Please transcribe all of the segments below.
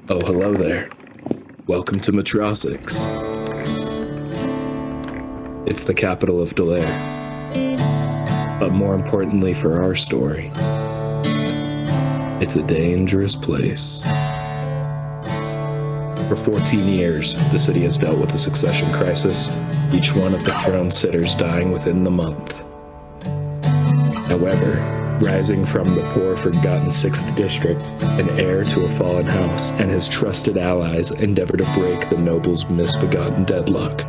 Oh, hello there. Welcome to Metrosix. It's the capital of Delaire. But more importantly for our story, it's a dangerous place. For 14 years, the city has dealt with a succession crisis, each one of the throne sitters dying within the month. However, rising from the poor forgotten 6th district, an heir to a fallen house and his trusted allies endeavor to break the noble's misbegotten deadlock.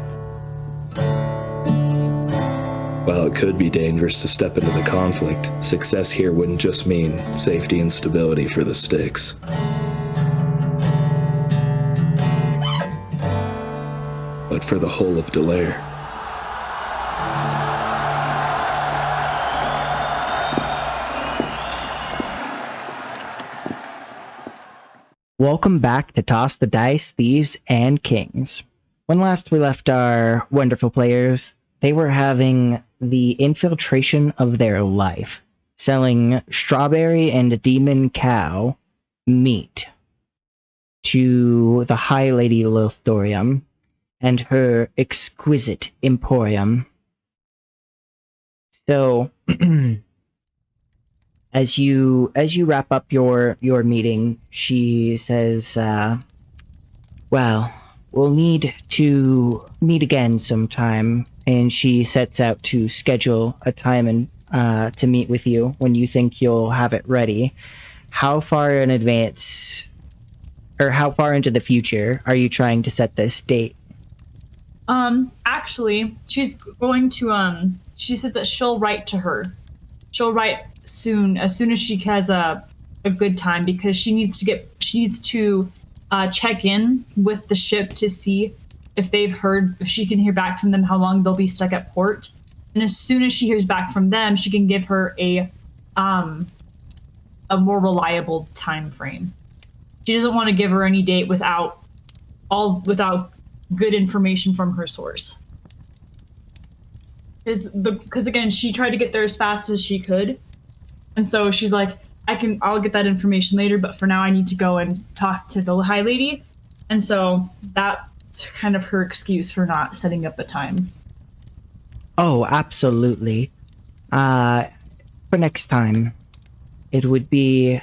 While it could be dangerous to step into the conflict, success here wouldn't just mean safety and stability for the sticks. But for the whole of Delaire. Welcome back to Toss the Dice, Thieves and Kings. When last we left our wonderful players, they were having the infiltration of their life, selling strawberry and demon cow meat to the High Lady Lothlorium and her exquisite emporium. So, as you wrap up your meeting, she says, well, we'll need to meet again sometime, and she sets out to schedule a time and to meet with you when you think you'll have it ready. How far in advance, or how far into the future are you trying to set this date? Actually, she's going to, she says that she'll write to her. She'll write soon, as soon as she has a good time, because she needs to check in with the ship to see if if she can hear back from them, how long they'll be stuck at port. And as soon as she hears back from them, she can give her a more reliable time frame. She doesn't want to give her any date without good information from her source. Because again, she tried to get there as fast as she could, and so she's like, I'll get that information later, but for now I need to go and talk to the High Lady, and so that's kind of her excuse for not setting up a time. Oh, absolutely. For next time, it would be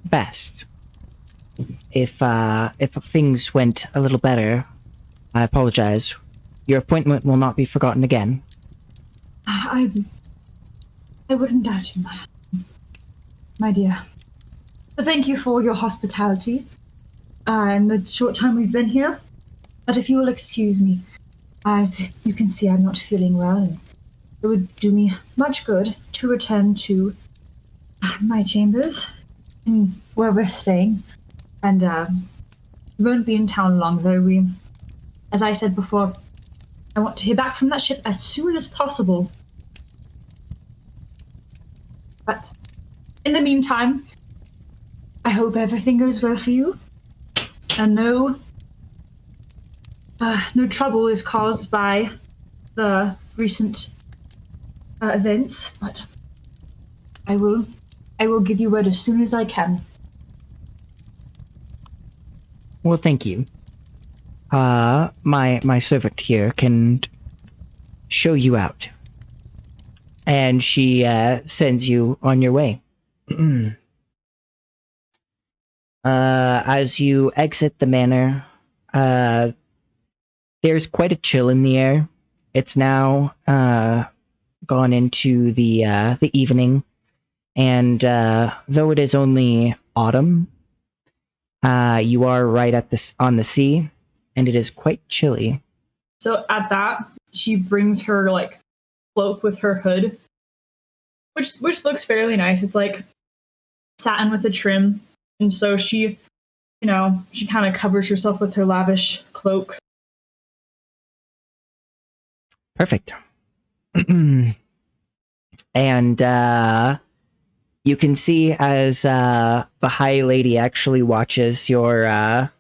best if things went a little better. I apologize. Your appointment will not be forgotten again. I wouldn't doubt you, my dear. But thank you for your hospitality and the short time we've been here. But if you will excuse me, as you can see, I'm not feeling well, and it would do me much good to return to my chambers where we're staying. And we won't be in town long, though. As I said before, I want to hear back from that ship as soon as possible. But in the meantime, I hope everything goes well for you, and no trouble is caused by the recent events. But I will give you word as soon as I can. Well, thank you. My servant here can show you out. And she sends you on your way. As you exit the manor, there's quite a chill in the air. It's now gone into the evening, and though it is only autumn, you are right on the sea, and it is quite chilly. So at that, she brings her cloak with her hood, which looks fairly nice. It's like satin with a trim, and so she kind of covers herself with her lavish cloak. Perfect. And you can see as the High Lady actually watches your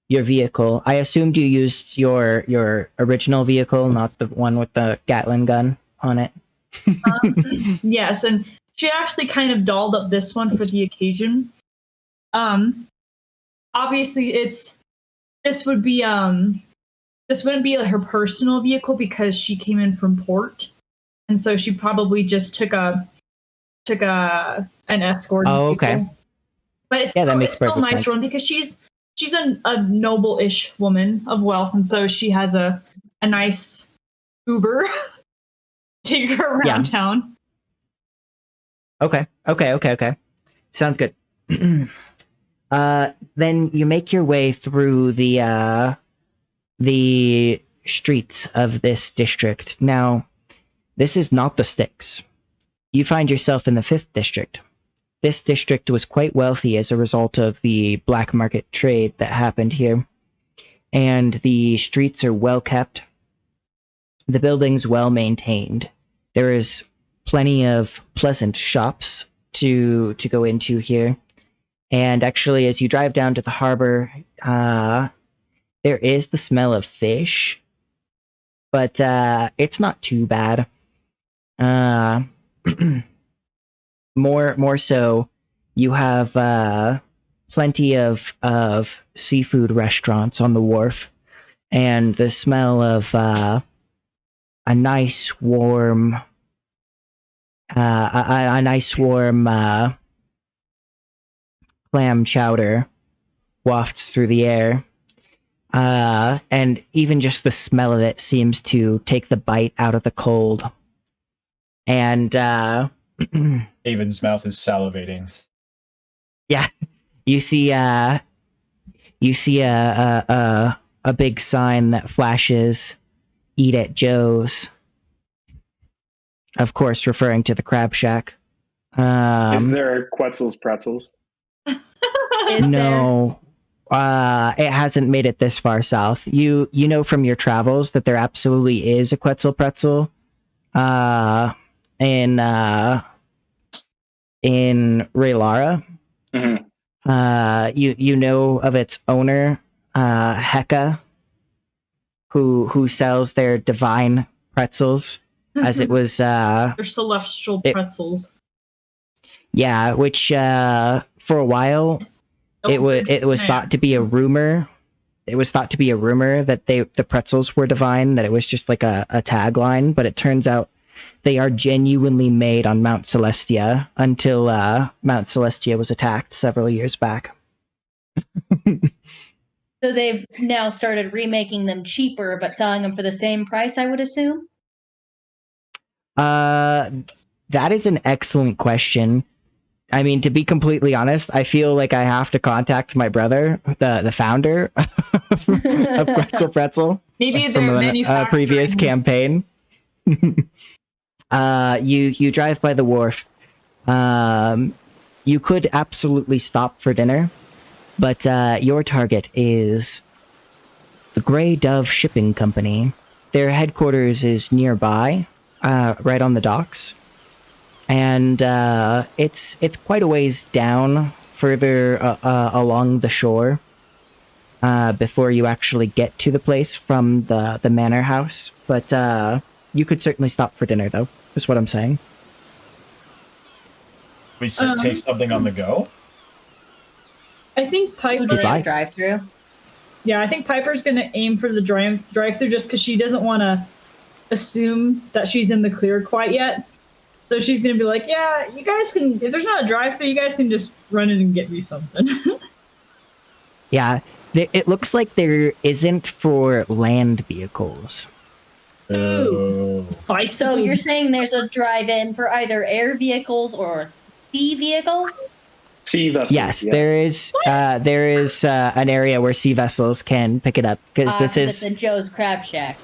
vehicle. I assumed you used your original vehicle, not the one with the Gatling gun on it. Yes, and she actually kind of dolled up this one for the occasion. obviously this would be this wouldn't be her personal vehicle because she came in from port, and so she probably just took an escort Oh, vehicle. okay. But it's Yeah, that still, makes it's still perfect nice sense. for her because she's a noble-ish woman of wealth, and so she has a nice Uber take her around town. Okay. Sounds good. Then you make your way through the streets of this district. Now, this is not the sticks. You find yourself in the 5th district. This district was quite wealthy as a result of the black market trade that happened here. And the streets are well kept. The buildings well maintained. There is plenty of pleasant shops to go into here. And actually, as you drive down to the harbor, there is the smell of fish, but it's not too bad. More so, you have plenty of seafood restaurants on the wharf, and the smell of a nice warm clam chowder wafts through the air. And even just the smell of it seems to take the bite out of the cold. And Haven's mouth is salivating. yeah, you see a big sign that flashes "Eat at Joe's," of course, referring to the Crab Shack. Is there Quetzal's Pretzels? No. It hasn't made it this far south. You know from your travels that there absolutely is a Quetzal pretzel in Raylara. Mm-hmm. You know of its owner, Heka, who sells their divine pretzels, as it was They're celestial pretzels. Yeah, which for a while it was thought to be a rumor. It was thought to be a rumor that the pretzels were divine, that it was just like a tagline, but it turns out they are genuinely made on Mount Celestia until Mount Celestia was attacked several years back. So they've now started remaking them cheaper, but selling them for the same price, I would assume? That is an excellent question. I mean, to be completely honest, I feel like I have to contact my brother, the founder of Quetzal Pretzel. Maybe from they're a previous campaign. You drive by the wharf. You could absolutely stop for dinner, but your target is the Grey Dove Shipping Company. Their headquarters is nearby, right on the docks. And it's quite a ways down, further along the shore, before you actually get to the place from the manor house. But you could certainly stop for dinner, though, is what I'm saying. We should take something on the go? I think Piper... drive-through? Yeah, I think Piper's going to aim for the drive-through just because she doesn't want to assume that she's in the clear quite yet. So she's going to be like, yeah, you guys can, if there's not a drive-thru, you guys can just run in and get me something. Yeah, it looks like there isn't for land vehicles. Ooh. So you're saying there's a drive-in for either air vehicles or sea vehicles? Sea vessels. Yes, there is an area where sea vessels can pick it up, because this is the Joe's Crab Shack.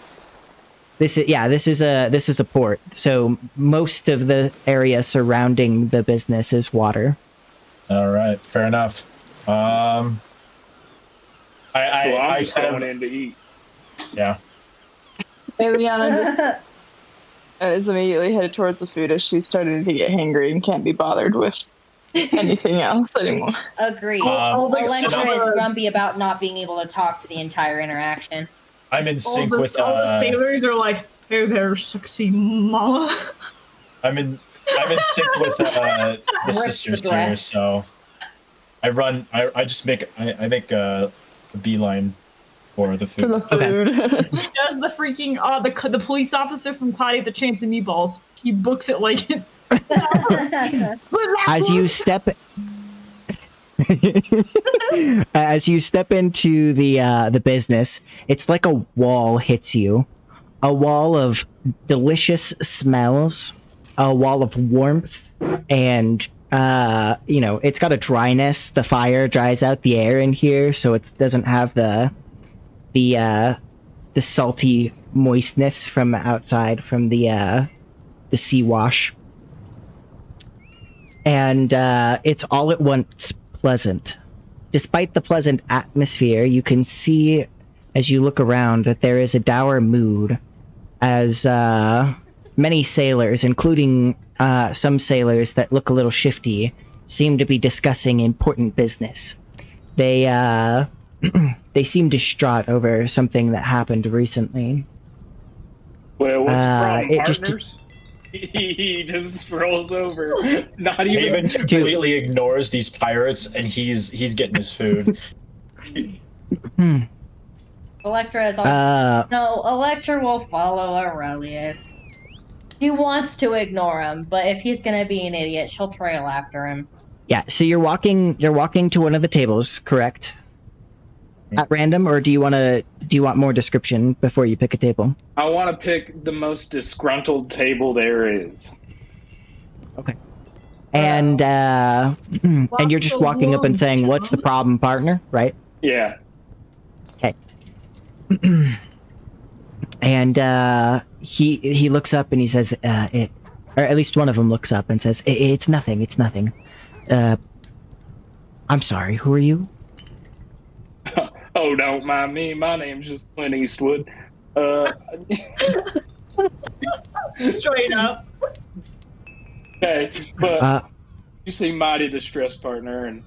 This is a port, so most of the area surrounding the business is water. All right, fair enough. I'm just going in to eat. Yeah. Eliana just is immediately headed towards the food as she's starting to get hangry and can't be bothered with anything else anymore. Agreed. Elektra is grumpy about not being able to talk for the entire interaction. I'm in sync with all the sailors are like, hey there, sexy mama. I'm in sync with the sisters here, so I just make a beeline for the For the food. food. He does the freaking the police officer from Cloudy with the Chance of Meatballs. He books it like As you step as you step into the business, it's like a wall hits you. A wall of delicious smells, a wall of warmth, and it's got a dryness. The fire dries out the air in here, so it doesn't have the salty moistness from outside from the sea wash. And it's all at once pleasant. Despite the pleasant atmosphere, you can see as you look around that there is a dour mood as many sailors, including some sailors that look a little shifty, seem to be discussing important business. They they seem distraught over something that happened recently. Well, what's the problem, it just- partners? He just rolls over. Not even. Haven completely ignores these pirates, and he's getting his food. Elektra is also... No, Elektra will follow Aurelius. She wants to ignore him, but if he's gonna be an idiot, she'll trail after him. Yeah, so you're walking to one of the tables, correct? At random, or do you want more description before you pick a table? I want to pick the most disgruntled table there is. Okay. And and you're just walking up and saying, "What's the problem, partner?" Right? Yeah. Okay. And he looks up and he says, "It," or at least one of them looks up and says, "It's nothing. It's nothing." I'm sorry. Who are you? Oh, don't mind me. My name's just Clint Eastwood. straight up. Okay, but you seem mighty distressed, partner, and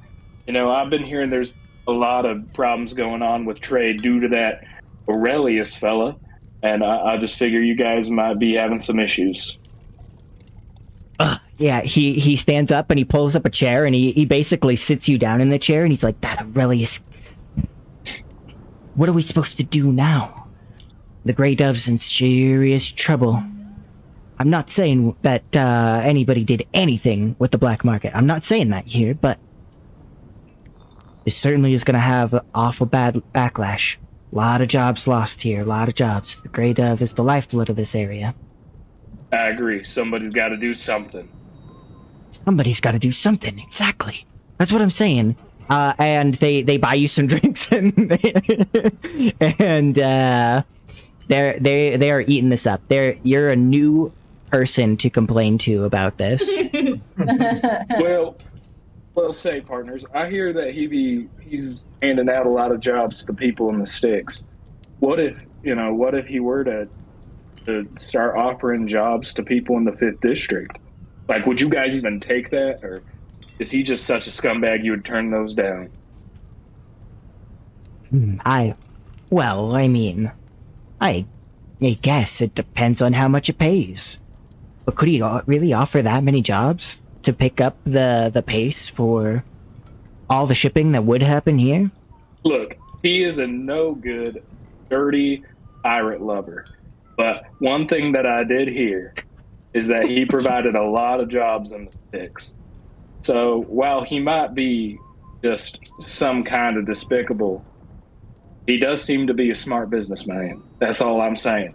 I've been hearing there's a lot of problems going on with trade due to that Aurelius fella, and I just figure you guys might be having some issues. Yeah, he stands up and he pulls up a chair and he basically sits you down in the chair and he's like, "That Aurelius, what are we supposed to do now? The Grey Dove's in serious trouble. I'm not saying that anybody did anything with the black market. I'm not saying that here, but this certainly is going to have an awful bad backlash. A lot of jobs lost here, a lot of jobs. The Grey Dove is the lifeblood of this area." I agree. Somebody's got to do something. Somebody's got to do something. Exactly. That's what I'm saying. And they buy you some drinks and they are eating this up. You're a new person to complain to about this. Well, say, partners, I hear that he's handing out a lot of jobs to the people in the sticks. What if he were to start offering jobs to people in the 5th district? Like, would you guys even take that, or is he just such a scumbag you would turn those down? I guess it depends on how much it pays. But could he really offer that many jobs to pick up the pace for all the shipping that would happen here? Look, he is a no good, dirty pirate lover. But one thing that I did hear is that he provided a lot of jobs in the sticks. So while he might be just some kind of despicable, he does seem to be a smart businessman. That's all I'm saying.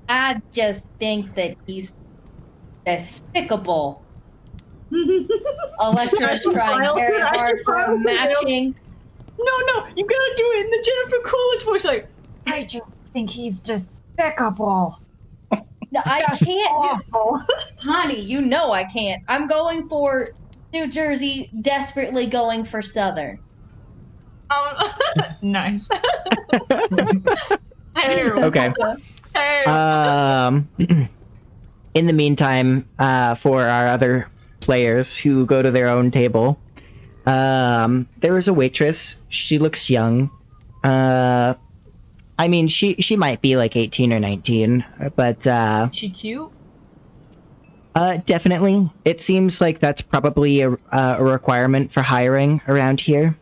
I just think that he's despicable. Elektra's trying very hard for a matching. No, you gotta do it in the Jennifer Coolidge voice, like, I just think he's despicable. No, I can't Awful. Honey, you know I can't. I'm going for New Jersey, desperately going for Southern. Nice. Terrible. Okay. Terrible. In the meantime, for our other players who go to their own table, there is a waitress. She looks young. I mean, she might be like 18 or 19, but She cute? Definitely. It seems like that's probably a requirement for hiring around here.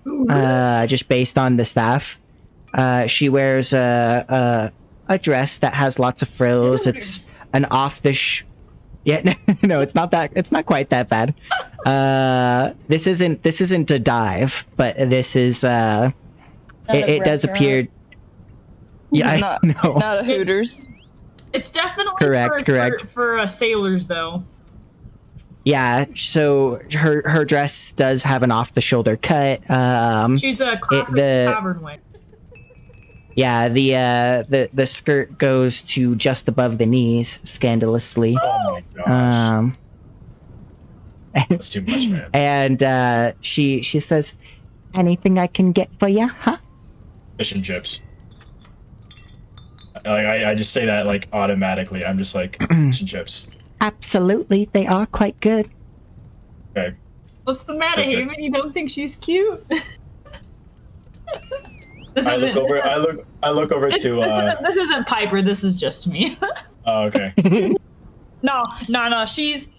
Just based on the staff. She wears a dress that has lots of frills. It's an yeah, no, it's not that. It's not quite that bad. This isn't a dive, but this is. It does appear. Yeah, not a Hooters. It's definitely correct. For sailors, though. Yeah, so her dress does have an off-the-shoulder cut. She's a classic tavern wig. Yeah, the skirt goes to just above the knees, scandalously. Oh my gosh. That's too much, man. And she says, "Anything I can get for you, huh?" Fish and chips. I just say that like automatically. I'm just like fish and chips. Absolutely, they are quite good. Okay. What's the matter, Haven? You don't think she's cute? I look over to. This isn't Piper. This is just me. Oh, okay. No. She's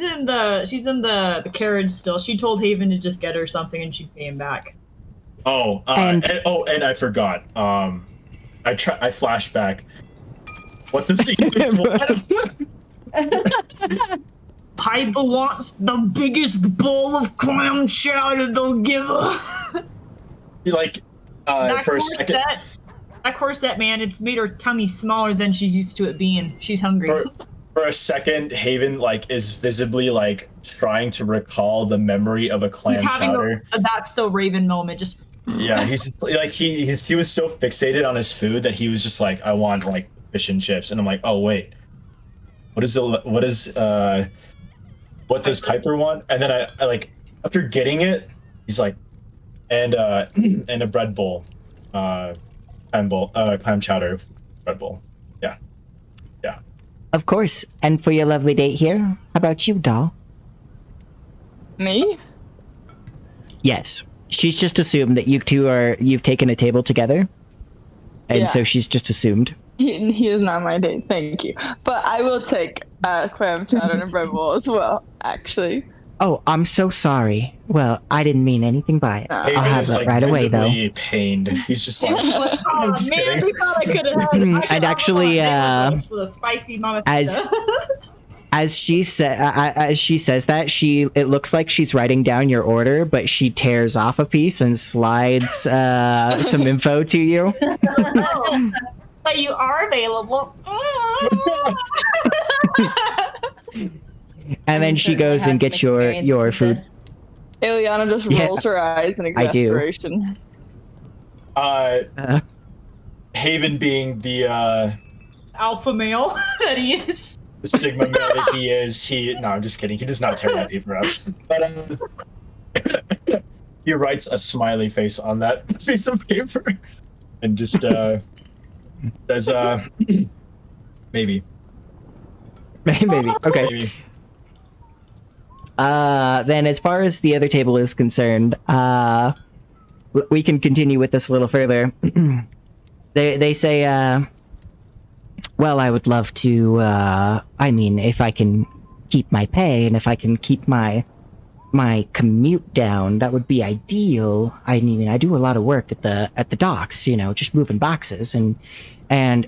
in the carriage still. She told Haven to just get her something and she'd pay him back. Oh, and I forgot. I flash back. What the sequence was? Piper wants the biggest bowl of clam chowder they'll give her. Like, for a second. That corset, man, it's made her tummy smaller than she's used to it being. She's hungry. For a second, Haven is visibly trying to recall the memory of a clam chowder. A that's so Raven moment. Just yeah, he was so fixated on his food that he was just like, I want fish and chips, and I'm like, oh wait, what does Piper want? And then I after getting it, he's like, and a bread bowl, clam chowder, bread bowl. Yeah. Of course. And for your lovely date here, how about you, doll? Me? Yes. She's just assumed that you've taken a table together. And so she's just assumed. He is not my date, thank you. But I will take clam chowder and a bread bowl as well, actually. Oh, I'm so sorry. Well, I didn't mean anything by it. I'll have that right away, though. Pained. He's just like, oh just man, kidding. we thought I could have. And actually, with a spicy mama as she says that, it looks like she's writing down your order, but she tears off a piece and slides some info to you. Oh, but you are available. And then she goes and gets your food. Eliana just rolls her eyes in exasperation. Haven being the alpha male that he is. The Sigma male that he is, no, I'm just kidding. He does not tear that paper up. But he writes a smiley face on that piece of paper and just says, maybe. Maybe. Okay. Maybe. Then as far as the other table is concerned, we can continue with this a little further. They say, well, I would love to, if I can keep my pay and if I can keep my commute down, that would be ideal. I mean, I do a lot of work at the docks, just moving boxes and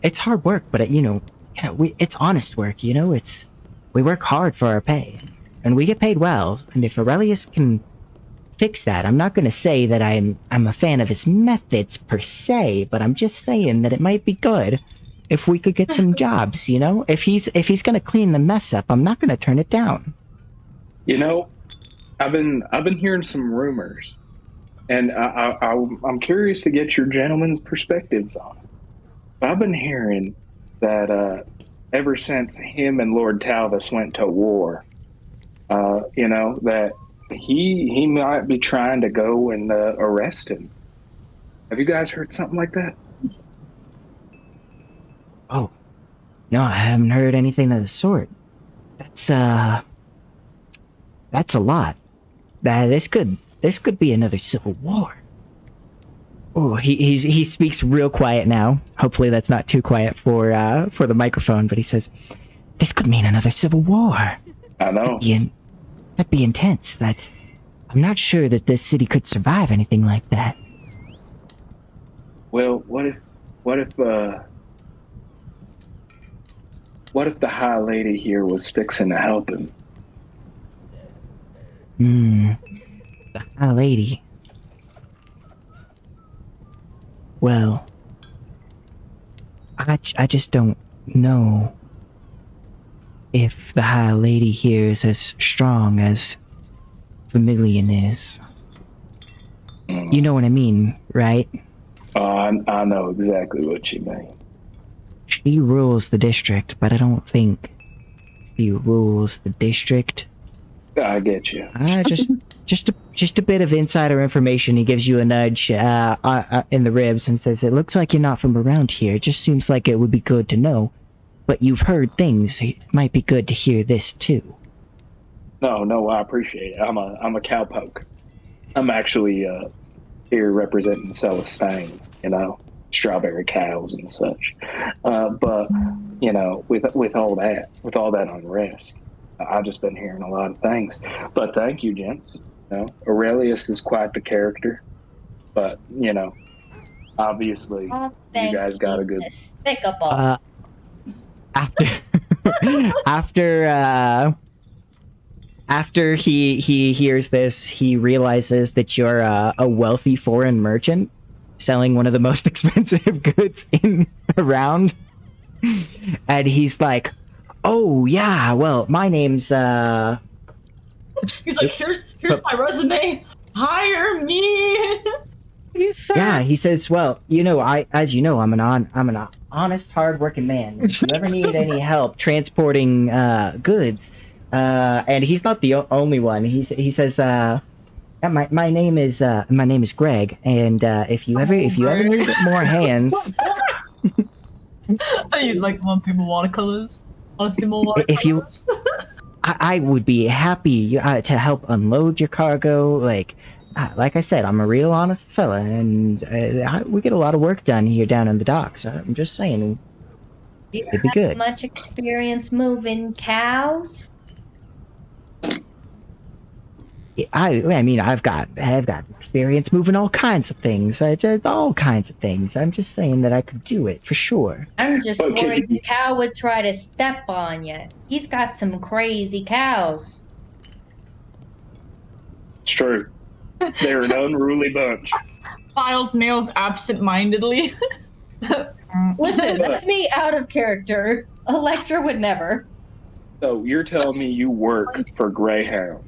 it's hard work, but it's honest work, we work hard for our pay and we get paid well. And if Aurelius can fix that, I'm not going to say that I'm a fan of his methods per se, but I'm just saying that it might be good if we could get some jobs, if he's going to clean the mess up, I'm not going to turn it down. I've been hearing some rumors, and I'm curious to get your gentlemen's perspectives on it. I've been hearing that ever since him and Lord Talvis went to war, that he might be trying to go and arrest him. Have you guys heard something like that? Oh, no, I haven't heard anything of the sort. That's a lot. This could be another civil war. Oh, he speaks real quiet now. Hopefully that's not too quiet for the microphone, but he says, this could mean another civil war. I know. That'd be intense. I'm not sure that this city could survive anything like that. Well, what if the High Lady here was fixing to help him? The High Lady. Well, I just don't know if the High Lady here is as strong as Vermilion is. You know what I mean, right? I know exactly what you mean. She rules the district, but I don't think she rules the district. I get you. Just a bit of insider information. He gives you a nudge in the ribs and says, "It looks like you're not from around here. It just seems like it would be good to know. But you've heard things. It might be good to hear this too." No, I appreciate it. I'm a cowpoke. I'm actually here representing Celestine, strawberry cows and such. But with all that unrest, I've just been hearing a lot of things. But thank you, gents. Aurelius is quite the character. But obviously, you guys got a good. Despicable. After he hears this, he realizes that you're a wealthy foreign merchant selling one of the most expensive goods around, and he's like, "Oh yeah, well my name's He's like, here's my resume. Hire me. Yeah, he says, "Well, as you know, I'm an honest, hardworking man. If you ever need any help transporting goods." And he's not the only one. He says, my name is Greg, and if you ever need more hands, You'd like want people watercolors? Want to see more watercolors? I would be happy to help unload your cargo. Like I said, I'm a real honest fella, and we get a lot of work done here down in the docks. I'm just saying, it'd be good. Much experience moving cows? I mean, I've got experience moving all kinds of things. All kinds of things. I'm just saying that I could do it for sure. I'm just worried the cow would try to step on you. He's got some crazy cows. It's true. They're an unruly bunch. Files nails absent-mindedly. Listen, that's me out of character. Elektra would never. So you're telling me you work for Greyhound?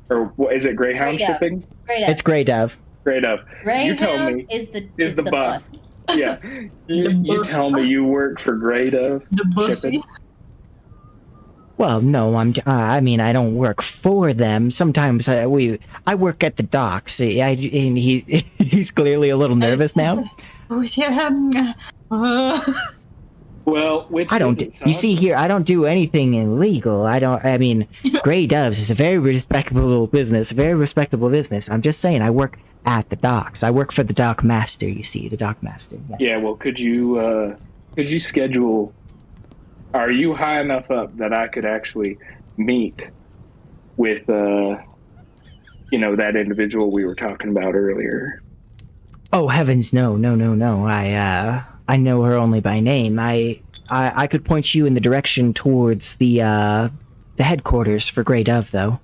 Or what is it, Greyhound shipping? It's Grey Dove. Grey Dove. Greyhound You tell me is the bus. Yeah. You tell me you work for Grey Dove? The bussy. Well, no, I mean, I don't work for them. Sometimes I work at the docks. And he's clearly a little nervous now. Oh yeah. Well, I don't. You see here, I don't do anything illegal. I mean, Grey Doves is a very respectable business. Very respectable business. I'm just saying, I work at the docks. I work for the dock master. You see, the dock master. Yeah. Well, could you schedule? Are you high enough up that I could actually meet with that individual we were talking about earlier? Oh heavens, no. I know her only by name. I could point you in the direction towards the headquarters for Grey Dove, though.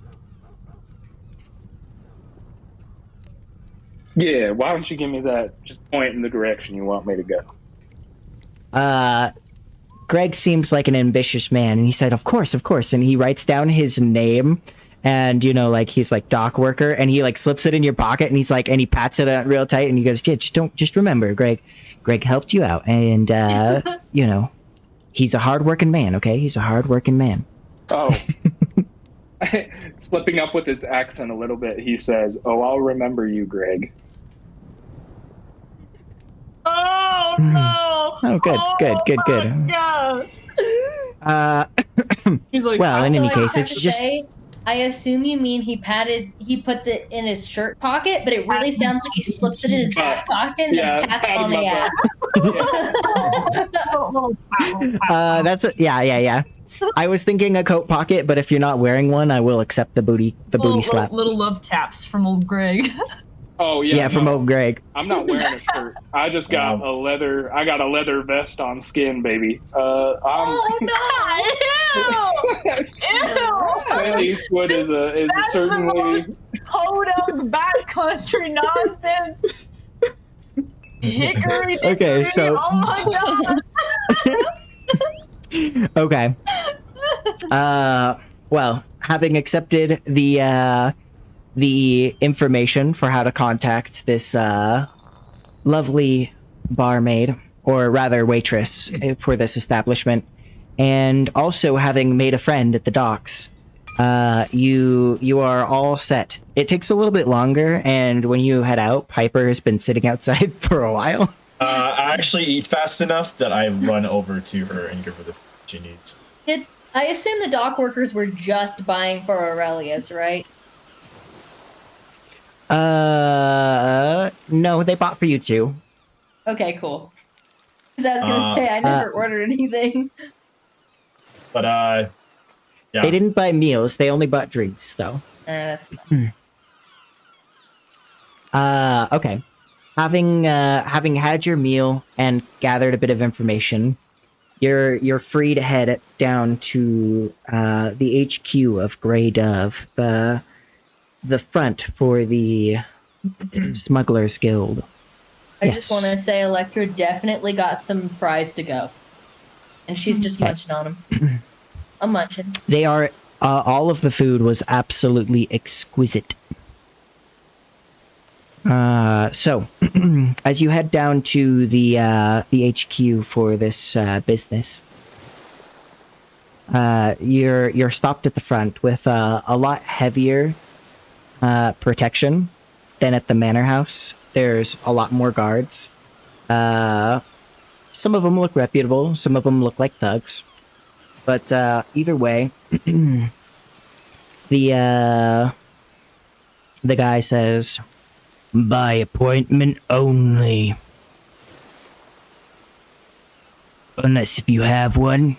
Yeah, why don't you give me that? Just point in the direction you want me to go. Greg seems like an ambitious man, and he said, of course, and he writes down his name, and he's like dock worker, and he like slips it in your pocket, and he's like, and he pats it out real tight, and he goes, yeah, just remember, Greg helped you out, and he's a hardworking man, okay? He's a hardworking man. Oh. Slipping up with his accent a little bit, he says, "Oh, I'll remember you, Greg." Oh no! Oh, good. He's like, well, in any case, it's just. I assume you mean he put it in his shirt pocket, but it really sounds like he slipped it in his back pocket and then pats on the ass. Yeah. I was thinking a coat pocket, but if you're not wearing one, I will accept the booty slap. Little love taps from old Greg. Oh yeah, Yeah, from old Greg. I'm not wearing a shirt. I just got a leather. I got a leather vest on skin, baby. Oh Clint Eastwood is certainly the most podunk backcountry nonsense. Hickory dickory. Okay, so Oh my god. okay. Well, having accepted the information for how to contact this lovely barmaid, or rather waitress, for this establishment, and also having made a friend at the docks, you are all set. It takes a little bit longer, and when you head out, Piper has been sitting outside for a while. I actually eat fast enough that I run over to her and give her the food she needs. I assume the dock workers were just buying for Aurelius, right? No, they bought for you too. Okay, cool. Because I was gonna say I never ordered anything. But yeah. They didn't buy meals. They only bought drinks, though. That's fine. Okay. Having had your meal and gathered a bit of information, you're free to head down to the HQ of Grey Dove, the front for the Smugglers Guild. I just want to say Elektra definitely got some fries to go, and she's just munching on them. I'm munching. They are all of the food was absolutely exquisite. So, as you head down to the HQ for this business, you're stopped at the front with a lot heavier protection than at the manor house. There's a lot more guards. Some of them look reputable. Some of them look like thugs. But either way, the guy says, "By appointment only. Unless if you have one,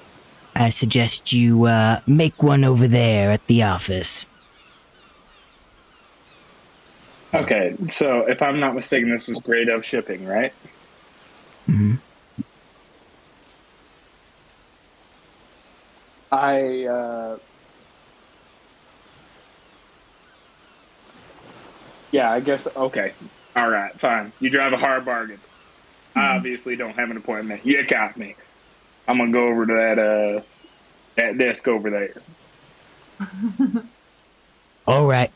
I suggest you make one over there at the office." Okay, so if I'm not mistaken, this is Grey Dove Shipping, right? Mm-hmm. Yeah, I guess, okay. All right, fine. You drive a hard bargain. I obviously don't have an appointment. You got me. I'm going to go over to that desk over there. All right.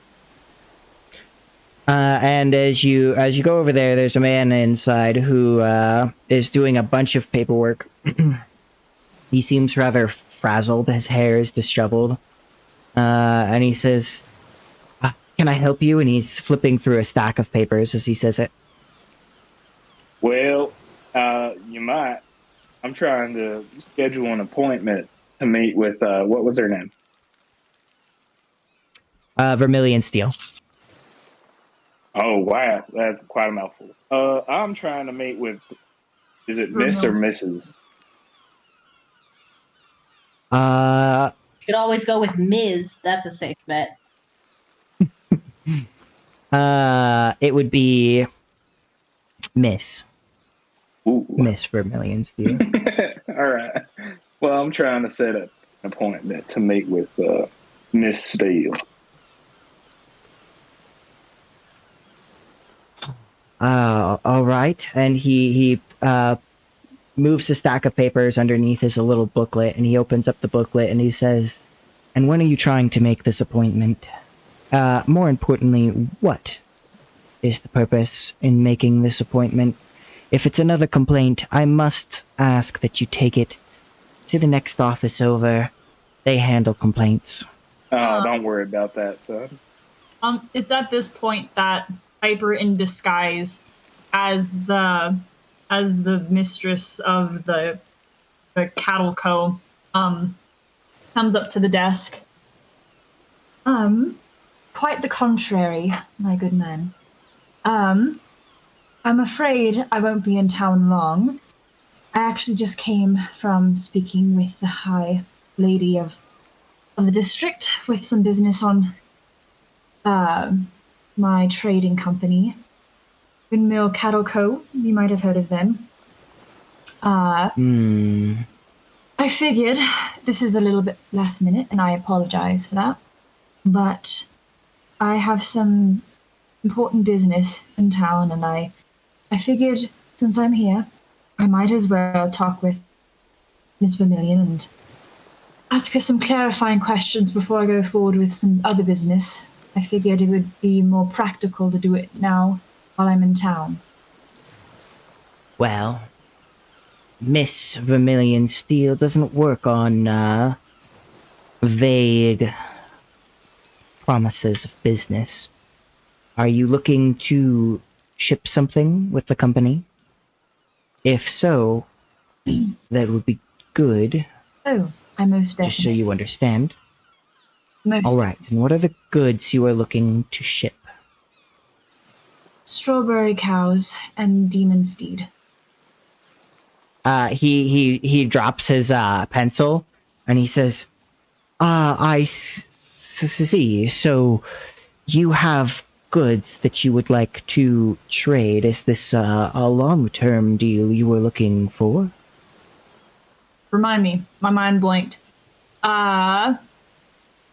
And as you go over there, there's a man inside who is doing a bunch of paperwork. He seems rather frazzled. His hair is disheveled. And he says, "Can I help you?" And he's flipping through a stack of papers as he says it. Well, you might. I'm trying to schedule an appointment to meet with, what was her name? Vermilion Steel. Oh, wow. That's quite a mouthful. I'm trying to meet with, is it Miss or Mrs.? You could always go with Ms. That's a safe bet. It would be Miss. Ooh. Miss Vermilion Steel. All right. Well, I'm trying to set up an appointment to meet with Miss Steele. All right. And he moves a stack of papers underneath his little booklet, and he opens up the booklet and he says, "And when are you trying to make this appointment? More importantly, what is the purpose in making this appointment? If it's another complaint, I must ask that you take it to the next office over. They handle complaints." Oh, don't worry about that, son. It's at this point that Piper, in disguise as the mistress of the cattle co, comes up to the desk. Quite the contrary, my good man. I'm afraid I won't be in town long. I actually just came from speaking with the High lady of the district with some business on my trading company, Windmill Cattle Co. You might have heard of them. I figured this is a little bit last minute, and I apologize for that. But I have some important business in town, and I figured since I'm here, I might as well talk with Miss Vermilion and ask her some clarifying questions before I go forward with some other business. I figured it would be more practical to do it now while I'm in town. Well, Miss Vermilion Steel doesn't work on vague promises of business. Are you looking to ship something with the company? If so, that would be good. Oh, I most definitely. Just so you understand. Most All right, and what are the goods you are looking to ship? Strawberry cows and demon steed. He drops his pencil and he says, I see. So you have goods that you would like to trade. Is this a long-term deal you were looking for? Remind me, my mind blanked.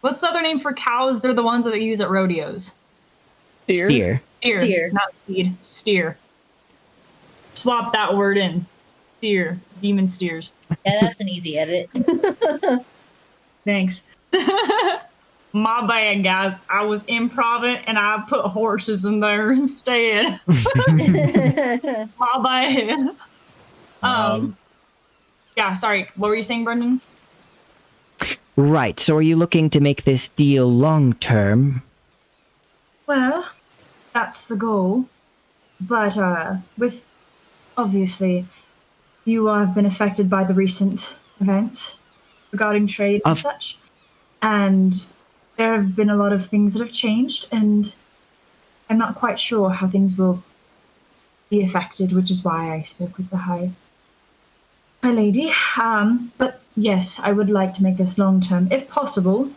What's the other name for cows? They're the ones that they use at rodeos. Steer. Steer. Not steed. Steer. Swap that word in. Steer. Demon steers. Yeah, that's an easy edit. Thanks. My bad, guys. I was improv and I put horses in there instead. My bad. Yeah, sorry. What were you saying, Brendan? Right, so are you looking to make this deal long-term? Well, that's the goal. But, with, obviously, you have been affected by the recent events regarding trade and such. And there have been a lot of things that have changed, and I'm not quite sure how things will be affected, which is why I spoke with the High Lady. But yes, I would like to make this long-term, if possible.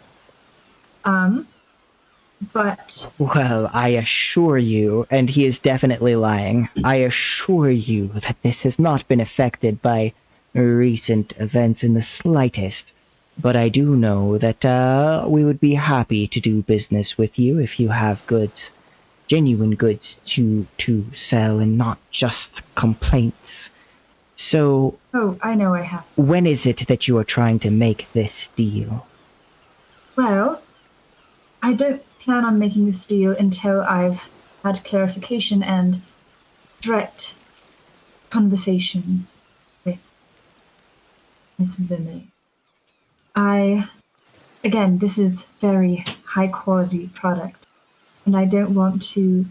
But... Well, I assure you, and he is definitely lying, I assure you that this has not been affected by recent events in the slightest. But I do know that we would be happy to do business with you if you have goods, genuine goods to sell and not just complaints. So... Oh, I know I have. When is it that you are trying to make this deal? Well, I don't plan on making this deal until I've had clarification and direct conversation with Miss Vermilion. Again, this is very high quality product, and I don't want to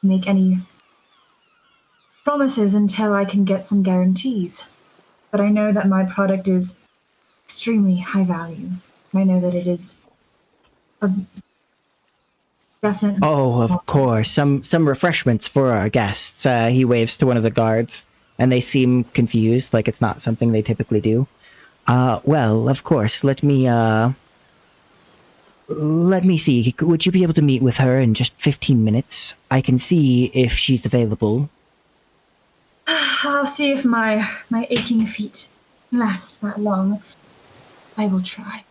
make any promises until I can get some guarantees. But I know that my product is extremely high value. I know that it is a definite... Oh, of course. Some refreshments for our guests. He waves to one of the guards, and they seem confused, like it's not something they typically do. Well, of course. Let me see. Would you be able to meet with her in just 15 minutes? I can see if she's available. I'll see if my aching feet last that long. I will try.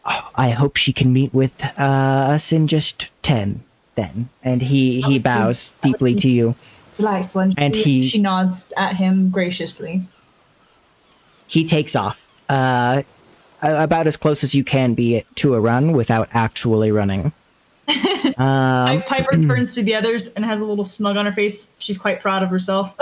I hope she can meet with us in just 10, then. And he bows deeply to you. Delightful. And she nods at him graciously. He takes off. About as close as you can be to a run without actually running. Piper turns to the others and has a little smug on her face. She's quite proud of herself.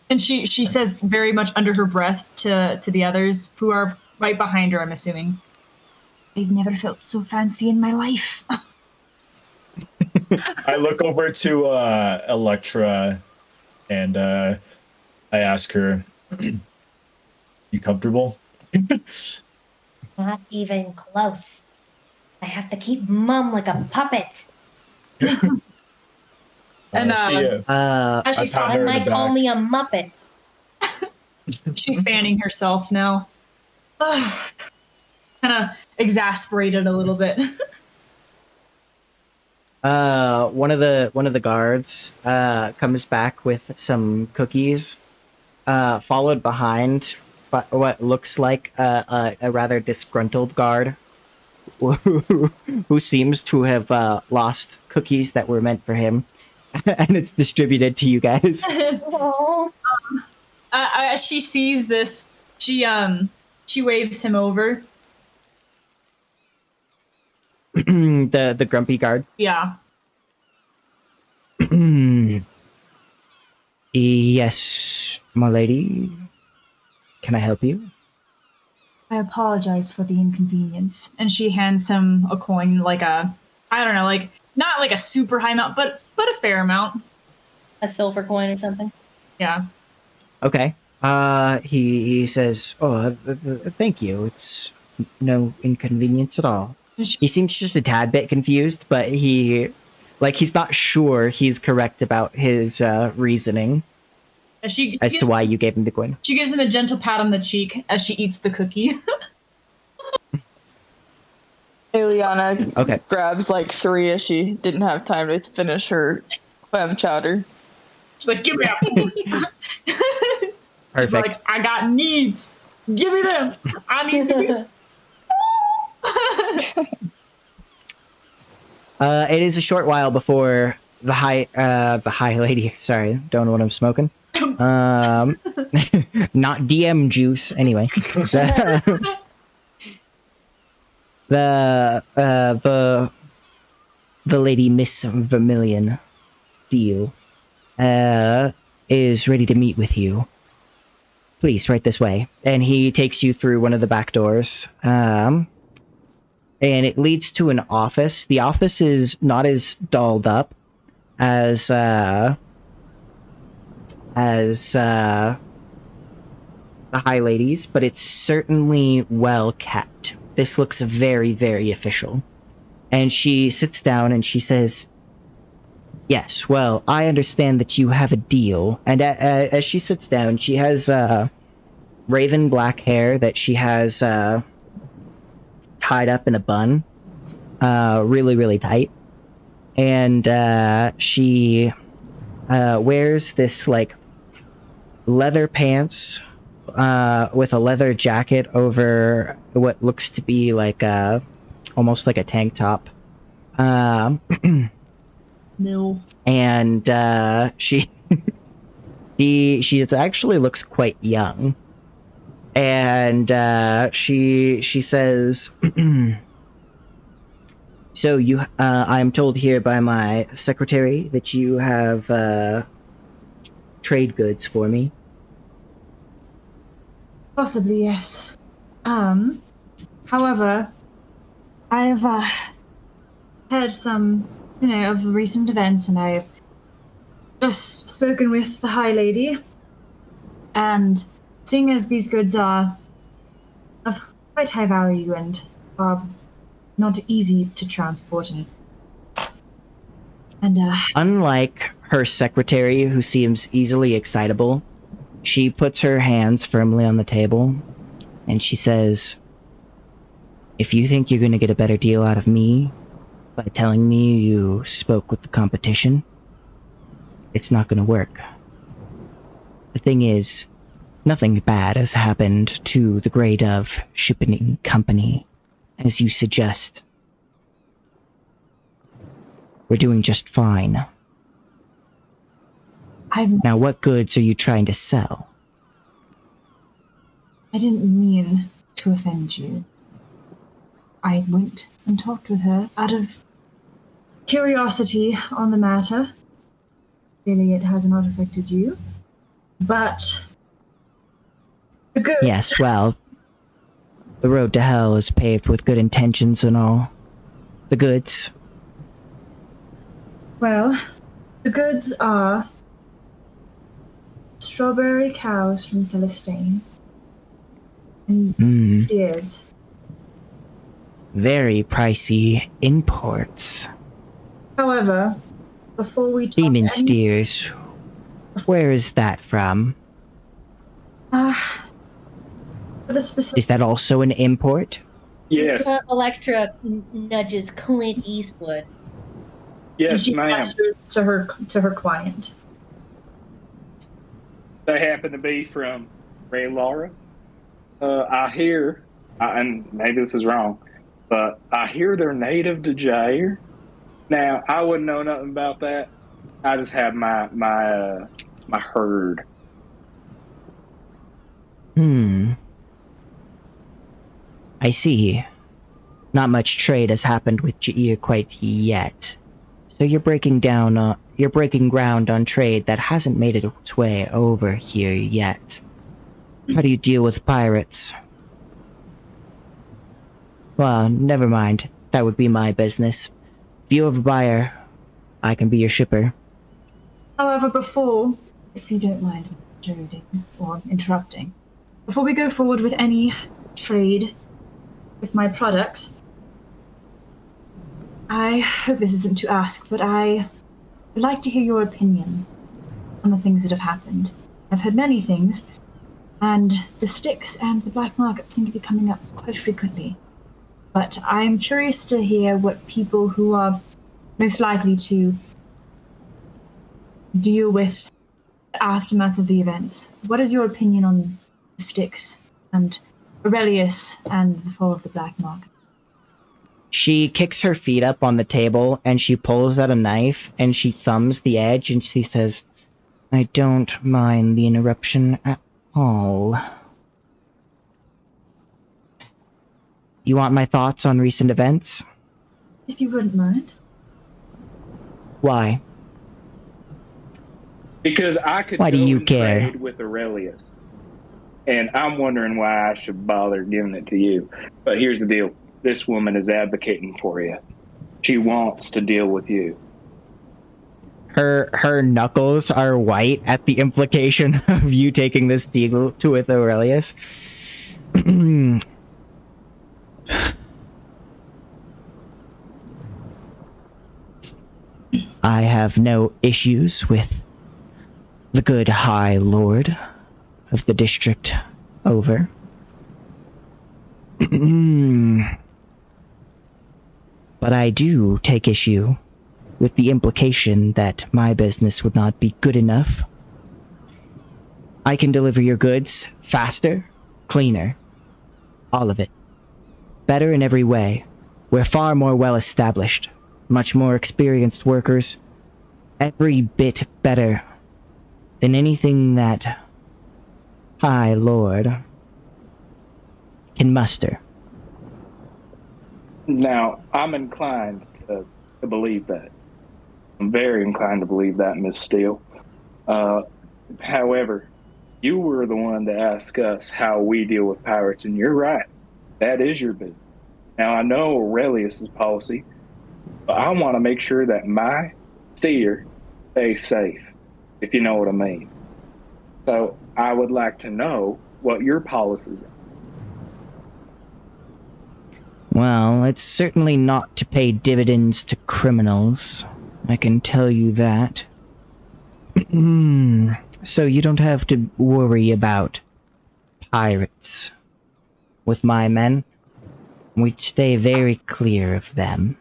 And she says very much under her breath to the others, who are right behind her, I'm assuming, I've never felt so fancy in my life. I look over to Elektra and I ask her, you comfortable? Not even close. I have to keep mum like a puppet. And She might call me a muppet. She's fanning herself now. Kind of exasperated a little bit. One of the guards comes back with some cookies, followed behind by what looks like a rather disgruntled guard who seems to have lost cookies that were meant for him, and it's distributed to you guys. As she sees this, she waves him over. the grumpy guard. Yeah. Yes, my lady. Can I help you? I apologize for the inconvenience. And she hands him a coin, like a, I don't know, like, not like a super high amount, but a fair amount. A silver coin or something? Yeah. Okay. He says, "Oh, thank you. It's no inconvenience at all." He seems just a tad bit confused, but he's not sure he's correct about his reasoning as to why you gave him the coin. She gives him a gentle pat on the cheek as she eats the cookie. Eliana grabs like 3 as she didn't have time to finish her clam chowder. She's like, give me that. Perfect. Like, I got needs. Give me them. I need to be. It is a short while before the high lady. Sorry, don't know what I'm smoking. Not DM juice. Anyway, the lady Miss Vermilion Steel is ready to meet with you. Please, right this way. And he takes you through one of the back doors. And it leads to an office. The office is not as dolled up as the High Ladies, but it's certainly well kept. This looks very, very official. And she sits down and she says, "Yes, well, I understand that you have a deal." And as she sits down, she has raven black hair that she has tied up in a bun, really, really tight. And she wears this like leather pants with a leather jacket over what looks to be like almost like a tank top. No. And she actually looks quite young. And she says, "So you, I am told here by my secretary that you have trade goods for me." Possibly, yes. However, I've heard some, of recent events, and I've just spoken with the High Lady, and seeing as these goods are of quite high value and are not easy to transport, and unlike her secretary, who seems easily excitable, she puts her hands firmly on the table and she says, "If you think you're going to get a better deal out of me by telling me you spoke with the competition, it's not going to work. The thing is, nothing bad has happened to the Grey Dove Shipping Company, as you suggest. We're doing just fine. Now, what goods are you trying to sell?" I didn't mean to offend you. I went and talked with her out of curiosity on the matter. Clearly, it has not affected you. But the good. Yes, well, the road to hell is paved with good intentions and all. The goods. Well, the goods are strawberry cows from Celestine and steers. Very pricey imports. However, before we talk Demon steers. Where is that from? For the specific, Is that also an import? Yes. Elektra nudges Clint Eastwood. Yes, she ma'am. gestures to her client. They happen to be from Ray Laura. I hear, and maybe this is wrong, but I hear they're native to Jair. Now, I wouldn't know nothing about that. I just have my herd. I see. Not much trade has happened with Jair quite yet. So you're breaking ground on trade that hasn't made its way over here yet. How do you deal with pirates? Well, never mind. That would be my business. If you have a buyer, I can be your shipper. However, before, if you don't mind intruding or interrupting, before we go forward with any trade with my products, I hope this isn't to ask, but I would like to hear your opinion on the things that have happened. I've heard many things, and the sticks and the black market seem to be coming up quite frequently. But I'm curious to hear what people who are most likely to deal with the aftermath of the events. What is your opinion on the sticks and Aurelius and the fall of the black market? She kicks her feet up on the table and she pulls out a knife and she thumbs the edge and she says, I don't mind the interruption at all. You want my thoughts on recent events? If you wouldn't mind. Why? Because I could Why do go you and care? trade with Aurelius. And I'm wondering why I should bother giving it to you. But here's the deal. This woman is advocating for you. She wants to deal with you. Her knuckles are white at the implication of you taking this deal to with Aurelius. I have no issues with the good High Lord of the district over. But I do take issue with the implication that my business would not be good enough. I can deliver your goods faster, cleaner, all of it. Better in every way. We're far more well established, much more experienced workers, every bit better than anything that High Lord can muster. Now, I'm inclined to believe that. I'm very inclined to believe that, Miss Steele. However, you were the one to ask us how we deal with pirates, and you're right. That is your business. Now, I know Aurelius's policy, but I want to make sure that my steer stays safe, if you know what I mean. So I would like to know what your policies are. Well, it's certainly not to pay dividends to criminals. I can tell you that. So you don't have to worry about pirates. With my men, we stay very clear of them.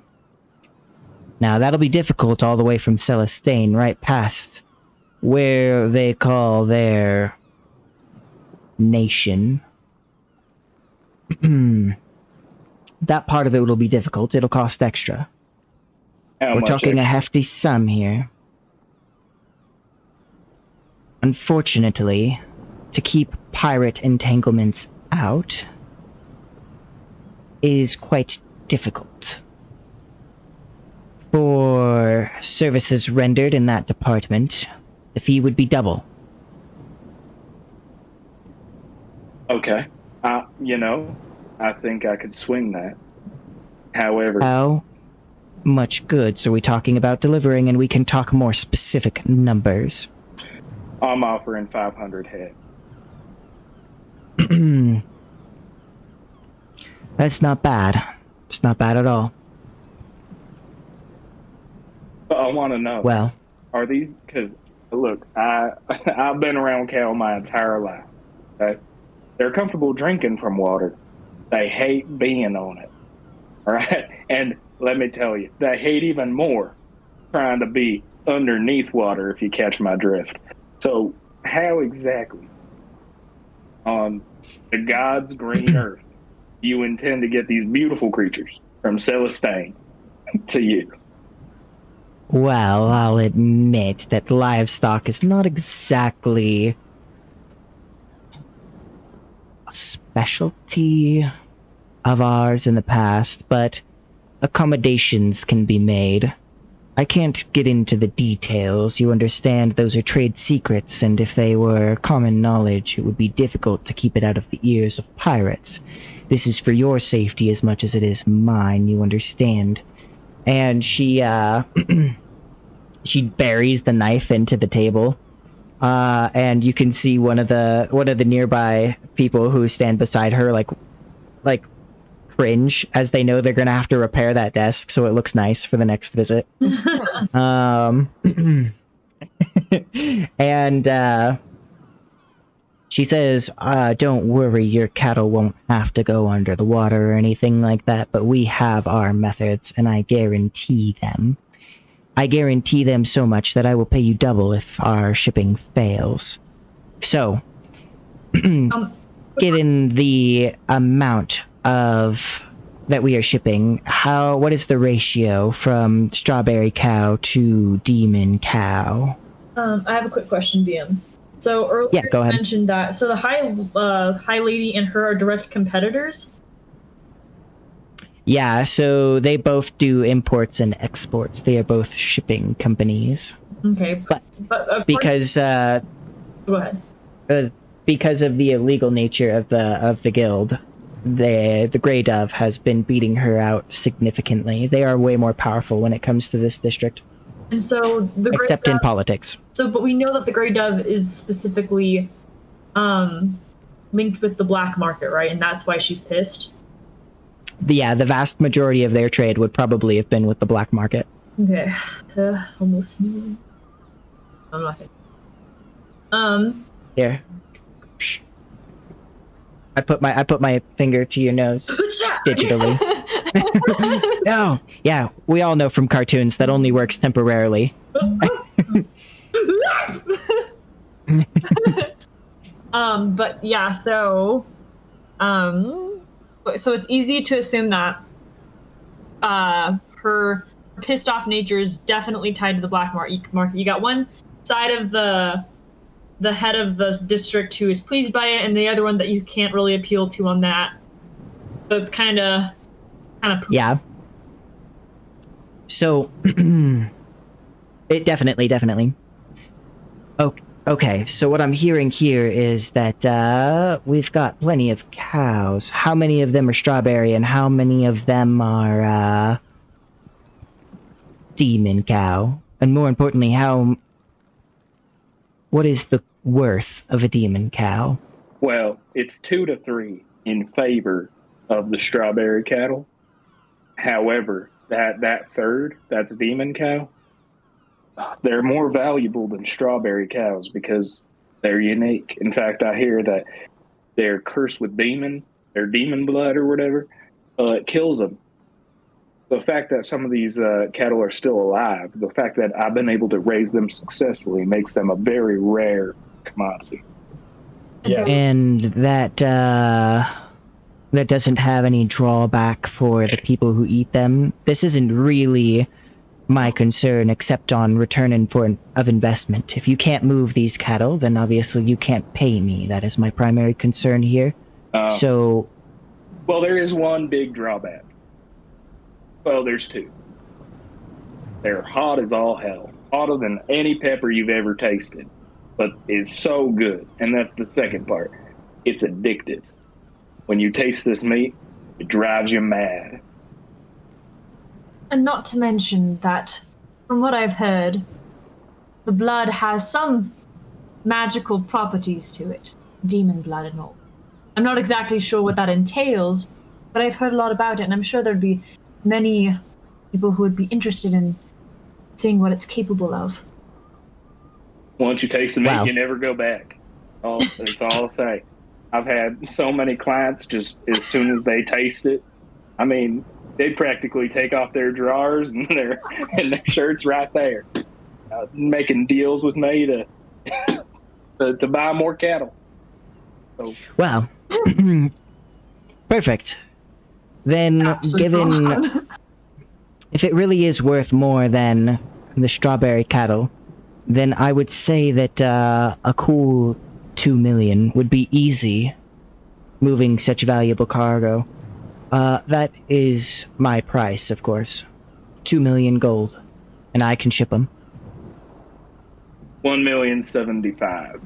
Now, that'll be difficult all the way from Celestine right past where they call their nation. That part of it will be difficult. It'll cost extra. How We're much talking a extra? hefty sum here. Unfortunately, to keep pirate entanglements out is quite difficult. For services rendered in that department, the fee would be double. Okay. I think I could swing that. However, How much goods are we talking about delivering, and we can talk more specific numbers? I'm offering 500 head. That's not bad. It's not bad at all. But I want to know. Well, Are these, because look, I've been around cattle my entire life. Okay? They're comfortable drinking from water. They hate being on it. All right? And let me tell you, they hate even more trying to be underneath water, if you catch my drift. So how exactly on the God's green earth you intend to get these beautiful creatures from Celestine to you? Well, I'll admit that livestock is not exactly a specialty of ours in the past, but accommodations can be made. I can't get into the details. You understand those are trade secrets, and if they were common knowledge, it would be difficult to keep it out of the ears of pirates. This is for your safety as much as it is mine, you understand. And she, she buries the knife into the table. And you can see one of the nearby people who stand beside her, like cringe as they know they're gonna have to repair that desk so it looks nice for the next visit. And she says, don't worry, your cattle won't have to go under the water or anything like that, but we have our methods, and I guarantee them. I guarantee them so much that I will pay you double if our shipping fails. So, given the amount of that we are shipping, what is the ratio from strawberry cow to demon cow? I have a quick question, DM. So earlier Yeah, go ahead. you mentioned that the high lady and her are direct competitors. Yeah, so they both do imports and exports. They are both shipping companies. Okay, but because go ahead. Because of the illegal nature of the guild, the Grey Dove has been beating her out significantly. They are way more powerful when it comes to this district. And so except in politics. So, but we know that the Grey Dove is specifically linked with the black market, right? And that's why she's pissed. Yeah, the vast majority of their trade would probably have been with the black market. Okay, almost knew. I'm not. Here. I put my finger to your nose digitally. No, yeah, we all know from cartoons that only works temporarily. But yeah, so it's easy to assume that her pissed off nature is definitely tied to the black market. You got one side of the head of the district who is pleased by it, and the other one that you can't really appeal to on that. So it's kind of yeah. So it definitely. Okay, so what I'm hearing here is that we've got plenty of cows. How many of them are strawberry and how many of them are demon cow? And more importantly, what is the worth of a demon cow? Well, it's 2 to 3 in favor of the strawberry cattle. However, that third, that's demon cow, they're more valuable than strawberry cows because they're unique. In fact, I hear that they're cursed with their demon blood or whatever, it kills them. The fact that some of these cattle are still alive, the fact that I've been able to raise them successfully makes them a very rare commodity. Yes. And that doesn't have any drawback for the people who eat them. This isn't really my concern except on return of investment. If you can't move these cattle, then obviously you can't pay me. That is my primary concern here. Well, there is one big drawback. Well, there's two. They're hot as all hell. Hotter than any pepper you've ever tasted. But it's so good. And that's the second part. It's addictive. When you taste this meat, it drives you mad. And not to mention that, from what I've heard, the blood has some magical properties to it. Demon blood and all. I'm not exactly sure what that entails, but I've heard a lot about it, and I'm sure there'd be many people who would be interested in seeing what it's capable of. Once you taste the meat, you never go back. That's all I'll say. I've had so many clients just as soon as they taste it, I mean, they practically take off their drawers and their shirts right there, making deals with me to buy more cattle. So, Well, perfect. Then, Absolutely given not. if it really is worth more than the strawberry cattle, then I would say that a cool 2 million would be easy moving such valuable cargo. That is my price, of course. 2 million gold, and I can ship them. 1,075,000.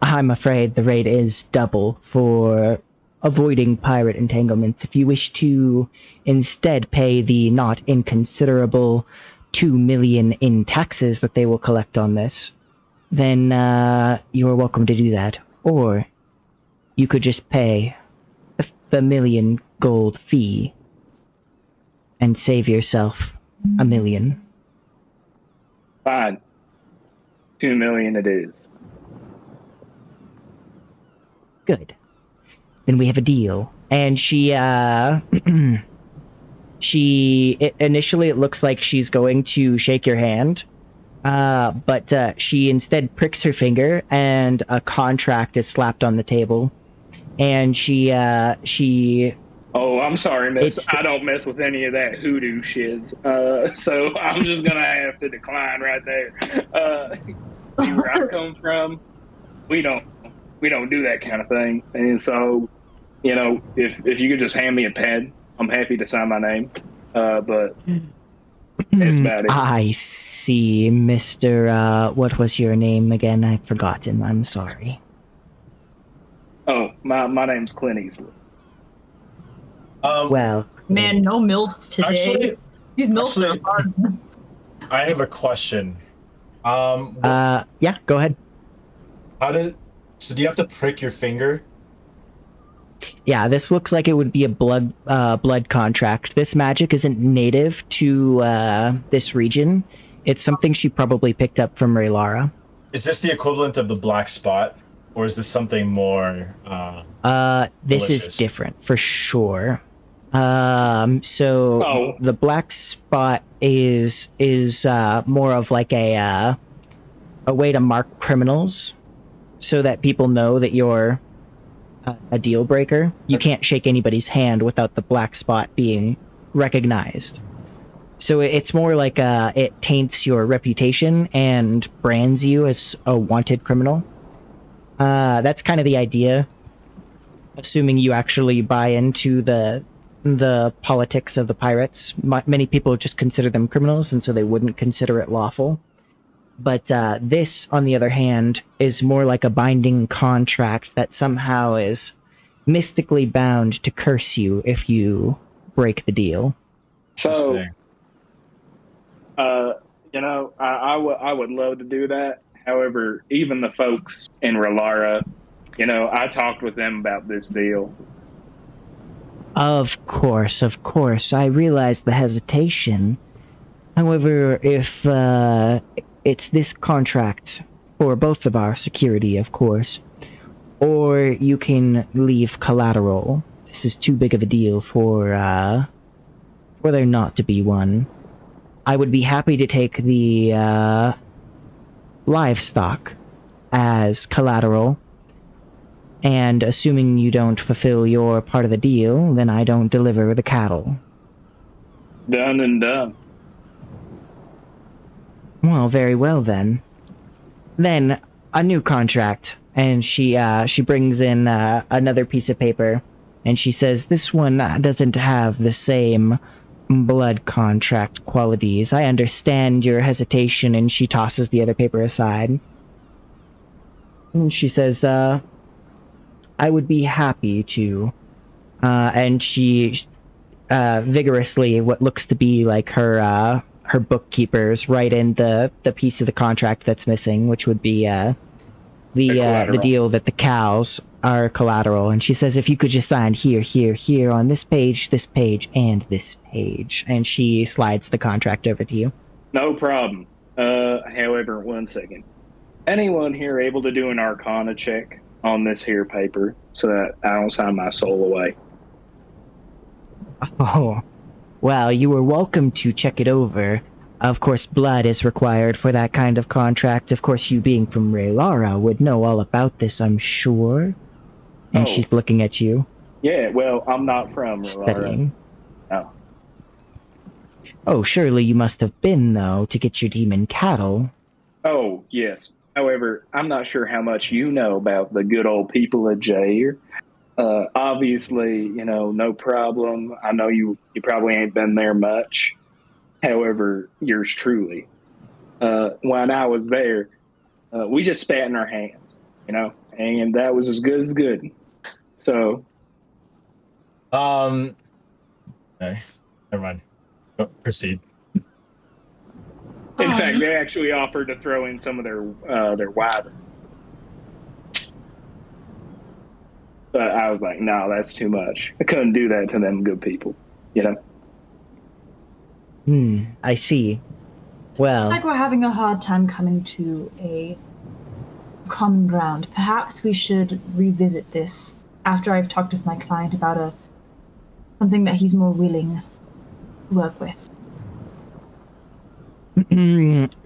I'm afraid the rate is double for avoiding pirate entanglements. If you wish to instead pay the not inconsiderable 2 million in taxes that they will collect on this, then you are welcome to do that. Or you could just pay the million gold fee and save yourself 1 million. Fine. 2 million it is. Good. Then we have a deal. And initially it looks like she's going to shake your hand, but she instead pricks her finger and a contract is slapped on the table. And she Oh, I'm sorry, miss. I don't mess with any of that hoodoo shiz. So I'm just gonna have to decline right there. See where I come from, we don't do that kind of thing. And so, you know, if you could just hand me a pen, I'm happy to sign my name. But that's about it. I see, Mr. What was your name again? I've forgotten. I'm sorry. Oh, my name's Clint Eastwood. Well, Man, no MILFs today. Actually, These MILFs are hard. I have a question. yeah, go ahead. So do you have to prick your finger? Yeah, this looks like it would be a blood contract. This magic isn't native to this region. It's something she probably picked up from Raylara. Is this the equivalent of the black spot, or is this something more? This malicious? is different for sure. So the black spot is more of like a way to mark criminals, so that people know that you're a deal breaker. You can't shake anybody's hand without the black spot being recognized. So it's more like it taints your reputation and brands you as a wanted criminal. That's kind of the idea, assuming you actually buy into the politics of the pirates. Many people just consider them criminals, and so they wouldn't consider it lawful. But this, on the other hand, is more like a binding contract that somehow is mystically bound to curse you if you break the deal. So, you know, I would love to do that. However, even the folks in Raylara, you know, I talked with them about this deal. Of course. I realize the hesitation. However, if it's this contract for both of our security, of course, or you can leave collateral. This is too big of a deal for there not to be one. I would be happy to take the livestock as collateral, and assuming you don't fulfill your part of the deal, then I don't deliver the cattle. Done and done. Well, very well then. Then, a new contract. And she brings in another piece of paper, and she says, this one doesn't have the same blood contract qualities. I understand your hesitation, and she tosses the other paper aside. And she says, I would be happy to. And she vigorously, what looks to be like her bookkeepers, write in the piece of the contract that's missing, which would be the deal that the cows are collateral. And she says, if you could just sign here on this page, and this page. And she slides the contract over to you. No problem. However, one second. anyone here able to do an Arcana check on this here paper so that I don't sign my soul away? Oh, well, you were welcome to check it over. Of course, blood is required for that kind of contract. Of course, you being from Raylara would know all about this, I'm sure. And she's looking at you. Yeah, well, I'm not from Raylara. Studying. Oh. Oh, surely you must have been, though, to get your demon cattle. Oh, yes. However, I'm not sure how much you know about the good old people of Jair. Obviously, no problem. I know you probably ain't been there much. However, yours truly. When I was there, we just spat in our hands, and that was as good as good. So. Okay. Never mind. Proceed. In fact, they actually offered to throw in some of their wyverns. But I was like, no, that's too much. I couldn't do that to them good people, I see. Well, Looks like we're having a hard time coming to a common ground. Perhaps we should revisit this after I've talked with my client about something that he's more willing to work with.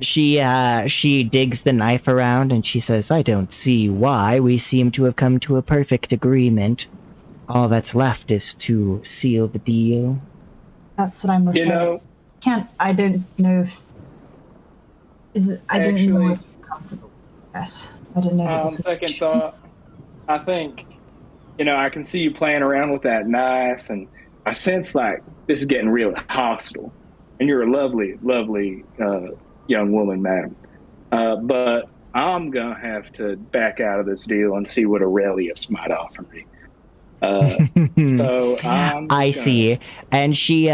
She digs the knife around and she says, I don't see why. We seem to have come to a perfect agreement. All that's left is to seal the deal. That's what I'm referring to. I don't know if I didn't know if it's comfortable. Yes. I didn't know on second thought, I think, I can see you playing around with that knife, and I sense like this is getting real hostile. And you're a lovely, lovely young woman, madam. But I'm going to have to back out of this deal and see what Aurelius might offer me. So I see. And she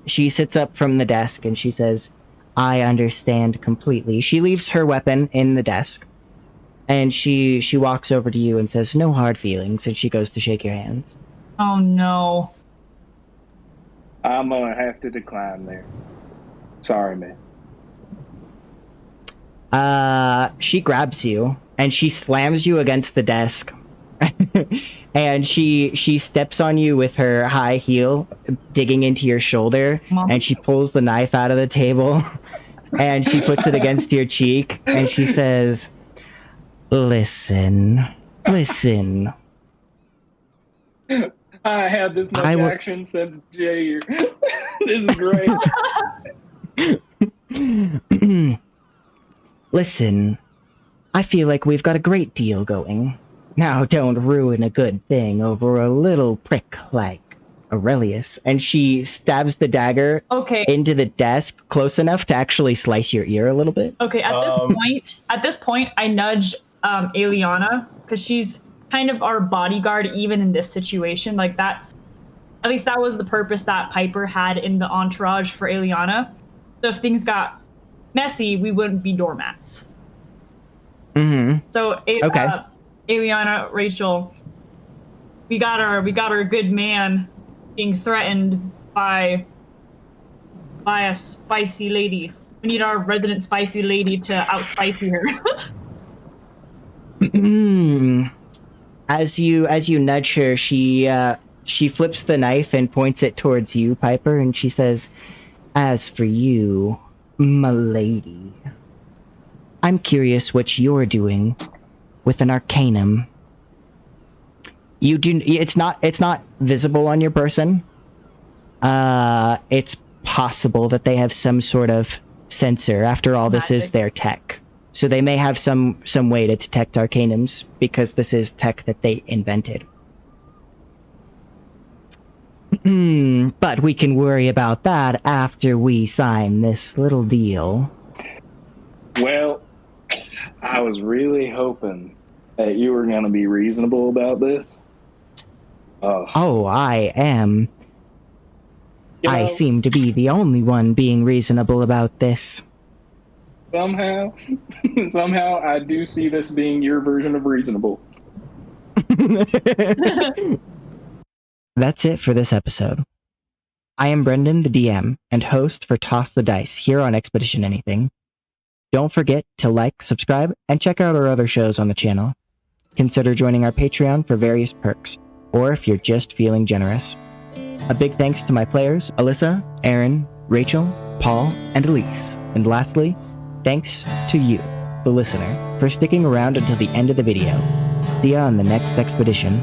she sits up from the desk and she says, I understand completely. She leaves her weapon in the desk. And she walks over to you and says, no hard feelings. And she goes to shake your hands. Oh, no. I'm going to have to decline there. Sorry, man. She grabs you and she slams you against the desk. And she steps on you with her high heel, digging into your shoulder, and she pulls the knife out of the table and she puts it against your cheek and she says, Listen. I had this much action since Jair. This is great. Listen, I feel like we've got a great deal going. Now don't ruin a good thing over a little prick like Aurelius. And she stabs the dagger into the desk close enough to actually slice your ear a little bit. Okay, at this point, I nudge Eliana, because she's kind of our bodyguard even in this situation. Like at least that was the purpose that Piper had in the entourage for Eliana. So if things got messy, we wouldn't be doormats. So Eliana, Rachel, we got our good man being threatened by a spicy lady. We need our resident spicy lady to outspicy her. As you nudge her, she flips the knife and points it towards you, Piper, and she says, As for you, m'lady, I'm curious what you're doing with an arcanum. It's not visible on your person. It's possible that they have some sort of sensor. After all, this is their tech. So they may have some way to detect arcanums because this is tech that they invented. But we can worry about that after we sign this little deal. Well, I was really hoping that you were going to be reasonable about this. Oh, I am. I seem to be the only one being reasonable about this. Somehow, I do see this being your version of reasonable. That's it for this episode. I am Brendan, the DM, and host for Toss the Dice here on Expedition Anything. Don't forget to like, subscribe, and check out our other shows on the channel. Consider joining our Patreon for various perks, or if you're just feeling generous. A big thanks to my players, Alyssa, Aaron, Rachel, Paul, and Elise. And lastly, thanks to you, the listener, for sticking around until the end of the video. See ya on the next expedition.